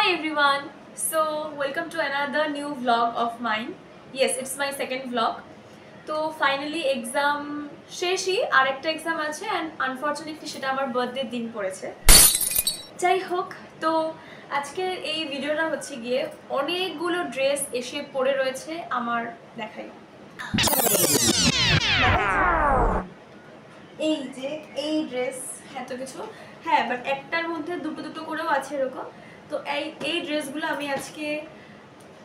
Hi everyone. So welcome to another new vlog of mine. Yes, it's my second vlog. তো finally exam শেষই আরেকটা exam আছে and unfortunately সেটা আমার বার্থডের দিন পড়েছে। যাই হোক, তো আজকের এই ভিডিওটা হচ্ছে গিয়ে অনেকগুলো ড্রেস এসে পড়ে রয়েছে আমার। দেখাই, এই যে এই ড্রেস এত কিছু, হ্যাঁ, বাট একটার মধ্যে দুটো দুটো করেও আছে এরকম। তো এই ড্রেসগুলো আমি আজকে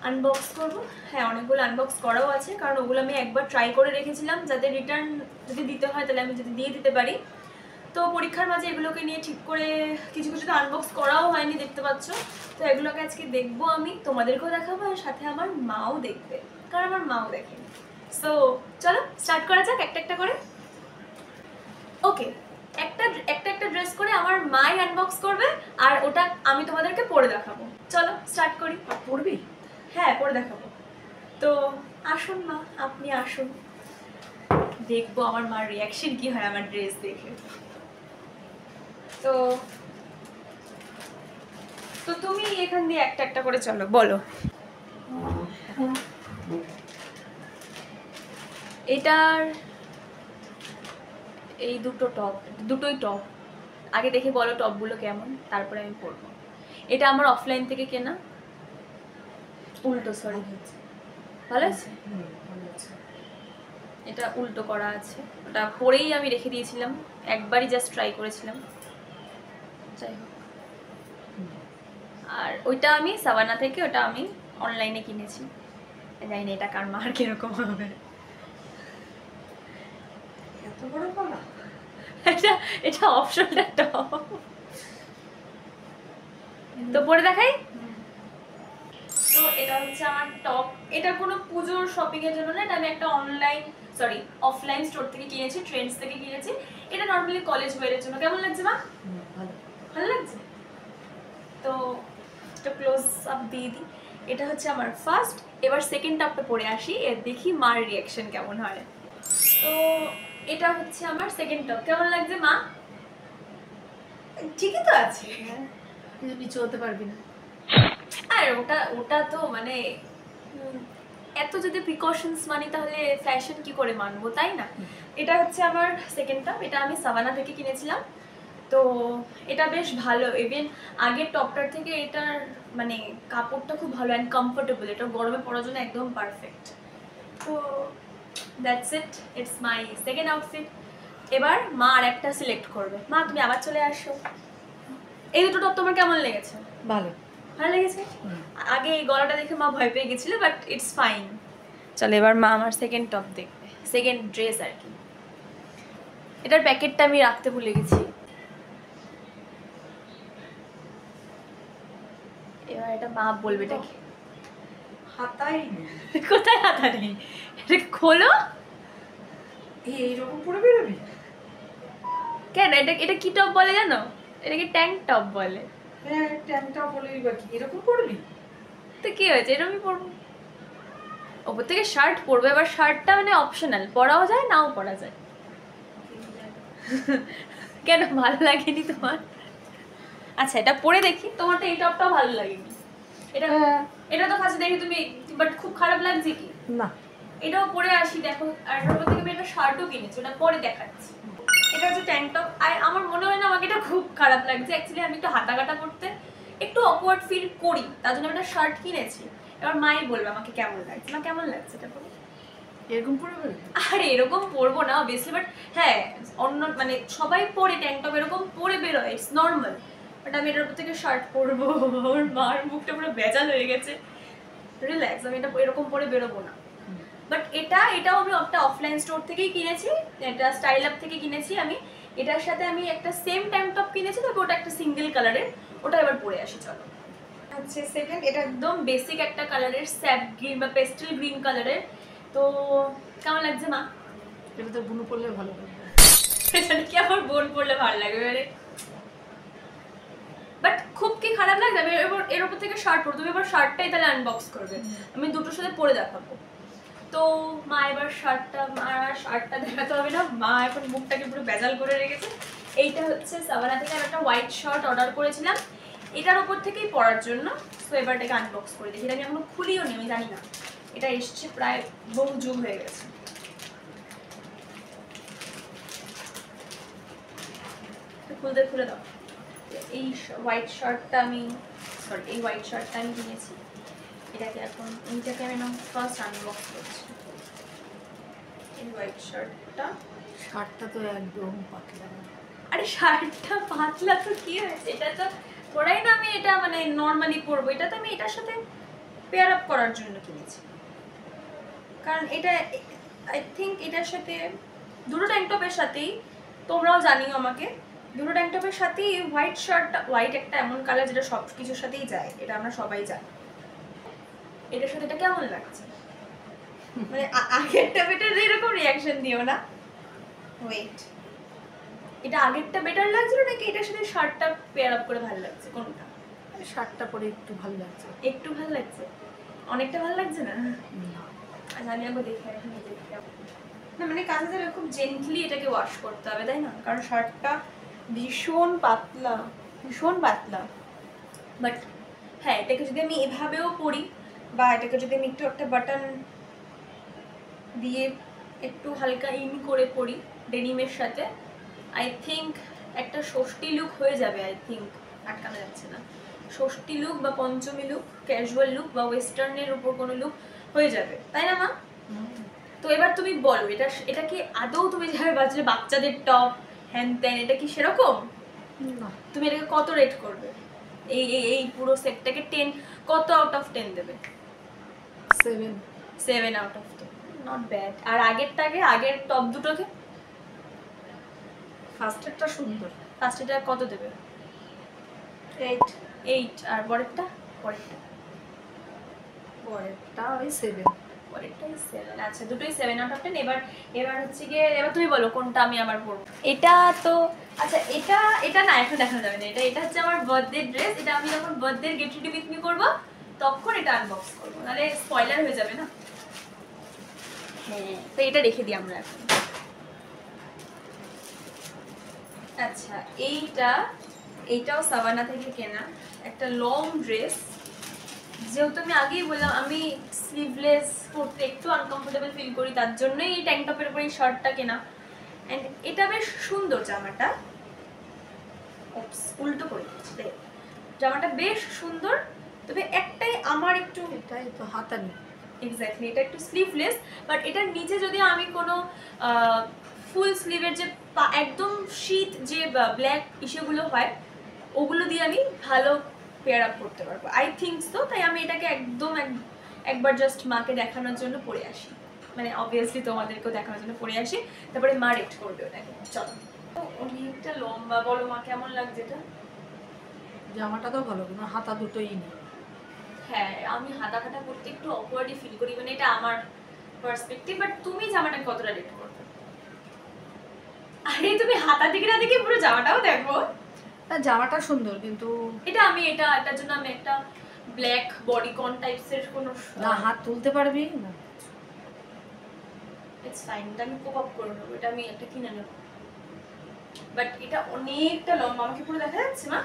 আনবক্স করবো। হ্যাঁ, অনেকগুলো আনবক্স করাও আছে, কারণ ওগুলো আমি একবার ট্রাই করে রেখেছিলাম যাতে রিটার্ন যদি দিতে হয় তাহলে আমি যদি দিয়ে দিতে পারি। তো পরীক্ষার মাঝে এগুলোকে নিয়ে ঠিক করে কিছু কিছু তো আনবক্স করাও হয়নি, দেখতে পাচ্ছ। তো এগুলোকে আজকে দেখবো, আমি তোমাদেরকেও দেখাবো আর সাথে আমার মাও দেখবে, কারণ আমার মাও দেখেনি। সো চলো স্টার্ট করা যাক একটা একটা করে। ওকে, একটা একটা ড্রেস করে আমার মাই আনবক্স করবে আর ওটা আমি তোমাদেরকে পরে দেখাবো। চলো স্টার্ট করি। পড়বি? হ্যাঁ, পরে দেখাবো। তো আসুন মা, আপনি আসুন, দেখবো আমার মার রিয়াকশন কি হয় আমার ড্রেস দেখে। তো তো তুমি এখান দিয়ে একটা একটা করে চলো, বলো। এটার এই দুটোই টপ। আগে দেখে বলো টপগুলো কেমন, তারপরে আমি পরবো। এটা আমার অফলাইন থেকে কেনা, উল্টো, সরি, ভালো আছে। এটা উল্টো করা আছে, ওটা পরেই আমি রেখে দিয়েছিলাম, একবারই জাস্ট ট্রাই করেছিলাম। যাই হোক, আর ওইটা আমি সাভানা থেকে, ওটা আমি অনলাইনে কিনেছি। জানি না এটা কার মার কিরকম হবে। এত বড় গলা? এটা অপশনটা টপ। তো পরে দেখাই। তো এটা হচ্ছে আমার টপ। এটা কোনো পুজোর শপিং এর জন্য না, এটা আমি একটা অফলাইন স্টোর থেকে কিনেছি, ট্রেন্ডস থেকে কিনেছি। এটা নর্মালি কলেজ ওয়্যারের জন্য। কেমন লাগছে মা? ভালো লাগছে। তো একটা ক্লোজ আপ দিয়ে দিই। এটা হচ্ছে আমার ফার্স্ট। এবার সেকেন্ড টপটা পরে আসি, এর দেখি মার রিয়াকশন কেমন হয়। তো এটা হচ্ছে আমার সেকেন্ড টপ। কেমন লাগছে মা? ঠিকই তো আছে। তুই নিচে হতে পারবি না। আর ওটা তো মানে এত যদি প্রিকশনস মানি তাহলে ফ্যাশন কি করে মানবো, তাই না? এটা হচ্ছে আমার সেকেন্ড টপ। এটা আমি সাভানা থেকে কিনেছিলাম। তো এটা বেশ ভালো, ইভেন আগের টপটার থেকে এটার মানে কাপড়টা খুব ভালো অ্যান্ড কমফোর্টেবল। এটা গরমে পরার জন্য একদম পারফেক্ট। তো that's it's my second outfit. এবার মা আর একটা সিলেক্ট করবে। মা, তুমি আবার চলে আসো। এই দুটো টপ তোমার কেমন লেগেছে? ভালো লেগেছে। আগে এই গলাটা দেখে মা ভয় পেয়ে গেছিল, বাট ইটস ফাইন। চলো এবার মা আমার সেকেন্ড টপ দেখবে, সেকেন্ড ড্রেস আর কি। এটার প্যাকেটটা আমি রাখতে ভুলে গেছি। এবার এটা মা বলবে এটা কি। হাতাই নেই। কোথায় হাতা নেই? এটা খোলো। এইরকম পরে বেরোবি? কেন, এটা কি টপ বলে জানো? এটাকে ট্যাঙ্ক টপ বলে। হ্যাঁ, ট্যাংটা বলেই বা কি এরকম পরবি? তো কি হয়েছে, এরকমই পরবো। ওপর থেকে শার্ট পরবো। এবার শার্টটা মানে অপশনাল, পরাও যায় নাও পরা যায়। কেন, ভালো লাগেনি তোমার? আচ্ছা, এটা পরে দেখি। তোমার তো এই টপটাও ভালো লাগেনি। এটা তো ফার্স্টে দেখি তুমি, বাট খুব খারাপ লাগছে কি না। এটাও পরে আসি, দেখো। আর ওর থেকে আমি একটা শার্টও কিনেছি, ওটা পরে দেখাচ্ছি। এটা হচ্ছে ট্যাঙ্ক টপ। আর আমার মনে হয় না আমাকে এটা খুব খারাপ লাগছে। অ্যাকচুয়ালি আমি একটু হাতা কাটা করতে একটু অকওয়ার্ড ফিল করি, তার জন্য আমি একটা শার্ট কিনেছি। এবার মাই বলবে আমাকে কেমন লাগছে। না, কেমন লাগছে এটা পরে? এরকম পরে বেরোবি? আরে এরকম পরবো না অবভিয়াসলি, বাট হ্যাঁ, অন্য মানে সবাই পরে ট্যাঙ্ক টপ, এরকম পরে বেরোয়, ইটস নর্মাল। বাট আমি এটার উপর থেকে শার্ট পরবো। ওর মার মুখটা পুরো বেজাল হয়ে গেছে। রিল্যাক্স, আমি এটা এরকম পরে বেরোবো না। বাট এটাও আমি একটা অফলাইন স্টোর থেকেই কিনেছি, এটা স্টাইল আপ থেকে কিনেছি আমি। এটার সাথে আমি একটা সেম ট্যাঙ্ক টপ কিনেছি, তবে ওটা একটা সিঙ্গেল কালারের। ওটা এবার পরে আসি, চলো। আচ্ছা, সেকেন্ড, এটা একদম বেসিক একটা কালারের, স্যাপ গ্রিন বা পেস্টেল গ্রিন কালারের। তো কেমন লাগছে মা? এটা তো বুনু পরলে ভালো লাগবে। এটা কি আমার বোন পরলে ভালো লাগবে? মানে বাট খুব কি খারাপ লাগবে? আমি এর উপর থেকে শার্ট পরবো। তুমি এবার শার্টটাই তাহলে আনবক্স করবে, আমি দুটোর সাথে পরে দেখাবো। তো মা এবার শার্টটা দেখাতে হবে না, মা এখন মুখটাকে পুরো বেজাল করে রেখেছে। এইটা হচ্ছে সাভানা থেকে আমি একটা হোয়াইট শার্ট অর্ডার করেছিলাম। এটার উপর থেকেই পরার জন্য। তো এবার এটাকে আনবক্স করে দেখি। এটা আমি এখনো খুলিও নি, আমি জানি না, এটা এসছে প্রায় বহু যুগ হয়ে গেছে। খুলে দাও। এই হোয়াইট শার্টটা আমি কিনেছি। এটাকে আমি ফার্স্ট আনবক্স করছি। এই হোয়াইট শার্টটা তো একদম পাতলা। আরে শার্টটা পাতলা তো কি হয়েছে, এটা তো পরাই না আমি, এটা মানে নর্মালি পরবো। এটা তো আমি এটার সাথে পেয়ার আপ করার জন্য কিনেছি, কারণ এটা আই থিঙ্ক এটার সাথে দুটো ট্যাঙ্ক টপের সাথেই, তোমরাও জানিও আমাকে, দুটো ট্যাঙ্ক টপের সাথেই হোয়াইট শার্টটা, হোয়াইট একটা এমন কালার যেটা সব কিছুর সাথেই যায়, এটা আমরা সবাই জানি। এটার সাথে এটা কেমন লাগছে? মানে আগেরটা বেটার এরকম রিয়াকশন দিও না। ওয়েট, এটা আগেরটা বেটার লাগছিল নাকি এটার সাথে শার্টটা পেয়ার আপ করে ভালো লাগছে? কোনটা? শার্টটা পরে একটু ভালো লাগছে। একটু ভালো লাগছে, অনেকটা ভালো লাগছে না? আচ্ছা আমি একবার দেখে এখন না, মানে কাজে যাবে খুব জেন্টলি এটাকে ওয়াশ করতে হবে, তাই না? কারণ শার্টটা ভীষণ পাতলা, বাট হ্যাঁ এটাকে যদি আমি এভাবেও পরি, বা এটাকে যদি আমি একটু একটা বাটন দিয়ে একটু হালকা ইন করে পরি ডেনিমের সাথে, আই থিঙ্ক একটা ষষ্ঠী লুক হয়ে যাবে। আই থিঙ্ক আটকানো যাচ্ছে না, ষষ্ঠী লুক বা পঞ্চমী লুক, ক্যাজুয়াল লুক বা ওয়েস্টার্নের উপর কোনো লুক হয়ে যাবে, তাই না মা? তো এবার তুমি বলো, এটা কি আদৌ তুমি যেভাবে বাচ্চাদের টপ হ্যান ত্যান, এটা কি সেরকম? না। তুমি এটাকে কত রেট করবে? এই এই পুরো সেটটাকে 10 কত আউট অফ 10 দেবে? 7 আউট অফ 10, নট ব্যাড। আর আগের টপ দুটোকে? ফার্স্টেরটা সুন্দর। ফার্স্টেরটা কত দেবে? 8। আর পরেরটা ওই 7। পরেরটাই 7। আচ্ছা দুটোই 7 আউট অফ 10। এবার হচ্ছে গিয়ে, এবার তুমি বলো কোনটা আমি আবার পরবো। এটা তো আচ্ছা, এটা না এখন দেখানো যাবে না। এটা হচ্ছে আমার বার্থডে ড্রেস। এটা আমি যখন birthday get ready with me করবো তখন এটা আনবক্স করবো, নাহলে স্পয়লার হয়ে যাবে না। হ্যাঁ, তো এটা রেখে দিই আমরা এখন। আচ্ছা এইটাও সাভানা থেকে কেনা একটা লং ড্রেস। যেহেতু আমি আগেই বললাম আমি স্লিভলেস পরতে একটু আনকমফোর্টেবল ফিল করি, তার জন্যই এই ট্যাঙ্ক টপের উপর এই শার্টটা কেনা। অ্যান্ড এটা বেশ সুন্দর জামাটা, উল্টো করে দিচ্ছি, জামাটা বেশ সুন্দর। তবে একটাই আমার একটু, এটাই তো হাতা নেই। এক্স্যাক্টলি, এটা একটু স্লিভলেস, বাট এটার নিচে যদি আমি কোনো ফুল স্লিভের যে একদম শীত যে ব্ল্যাক ইস্যুগুলো হয় ওগুলো দিয়ে আমি ভালো পেয়ার আপ করতে পারবো, আই থিঙ্ক সো। তাই আমি এটাকে একবার জাস্ট মাকে দেখানোর জন্য পরে আসি, মানে অবভিয়াসলি তোমাদেরকেও দেখানোর জন্য পরে আসি, তারপরে মা রেট করবে ওটাকে। চলো, অনেকটা লম্বা, বলো মা কেমন লাগছে এটা? জামাটা তো ভালো, কিন্তু হাতা দুটোই নেই। হ্যাঁ, আমি হাতা কাটা করতে একটু অকওয়ার্ডই ফিল করি, মানে এটা আমার পার্সপেক্টিভ। বাট তুমি জামাটাকে কতটা রেট করবে? আরে তুমি হাতা দিকে না দেখে পুরো জামাটাও দেখো। না, জামাটা সুন্দর, কিন্তু এটার জন্য আমি একটা ব্ল্যাক বডিকন টাইপসের কোনো না, হাত তুলতে পারবি না। ইটস ফাইন, এটা আমি কোপ আপ করে নেবো, এটা আমি একটা কিনে নেবো। বাট এটা অনেকটা লম্বা, আমাকে পুরো দেখা যাচ্ছে না?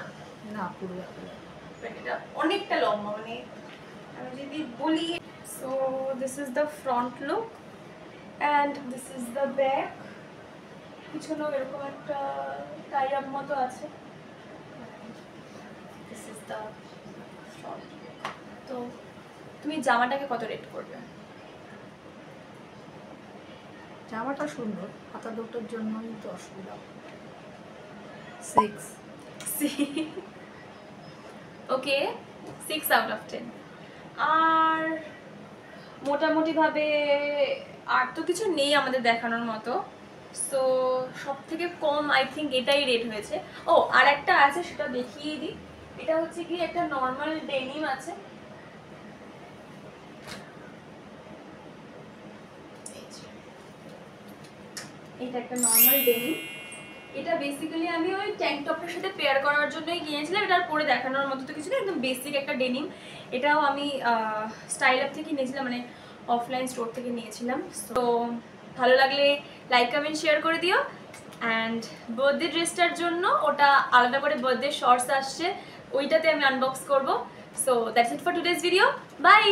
না, পুরো দেখা যায়। বাট এটা অনেকটা লম্বা, মানে আমি যদি বলি। So this is the front look and this is the back. পিছনেও এরকম একটা টাই আপ মতো আছে। This is the front look. তো তুমি জামাটাকে কত রেট করবে? জামাটা সুন্দর, হাতা দুটোর জন্যই তো অসুবিধা। 6। ওকে, 6 আউট অফ 10। আর মোটামুটিভাবে আর তো কিছু নেই আমাদের দেখানোর মতো। সো সব থেকে কম আই থিঙ্ক এটাই রেট হয়েছে। ও আর একটা আছে, সেটা দেখিয়ে দিই। এটা হচ্ছে কি একটা নর্মাল ডেনিম আছে, এটা একটা নর্মাল ডেনিম। এটা বেসিক্যালি আমি ওই ট্যাঙ্ক টপের সাথে পেয়ার করার জন্যই কিনেছিলাম। এটা পরে দেখানোর মতো তো কিছু না, একদম বেসিক একটা ডেনিম। এটাও আমি স্টাইল আপ থেকে নিয়েছিলাম, মানে অফলাইন স্টোর থেকে নিয়েছিলাম। তো ভালো লাগলে লাইক কমেন্ট শেয়ার করে দিও। অ্যান্ড বার্থডে ড্রেসটার জন্য ওটা আলাদা করে বার্থডে শর্টস আসছে, ওইটাতে আমি আনবক্স করব। So that's it for today's video, by.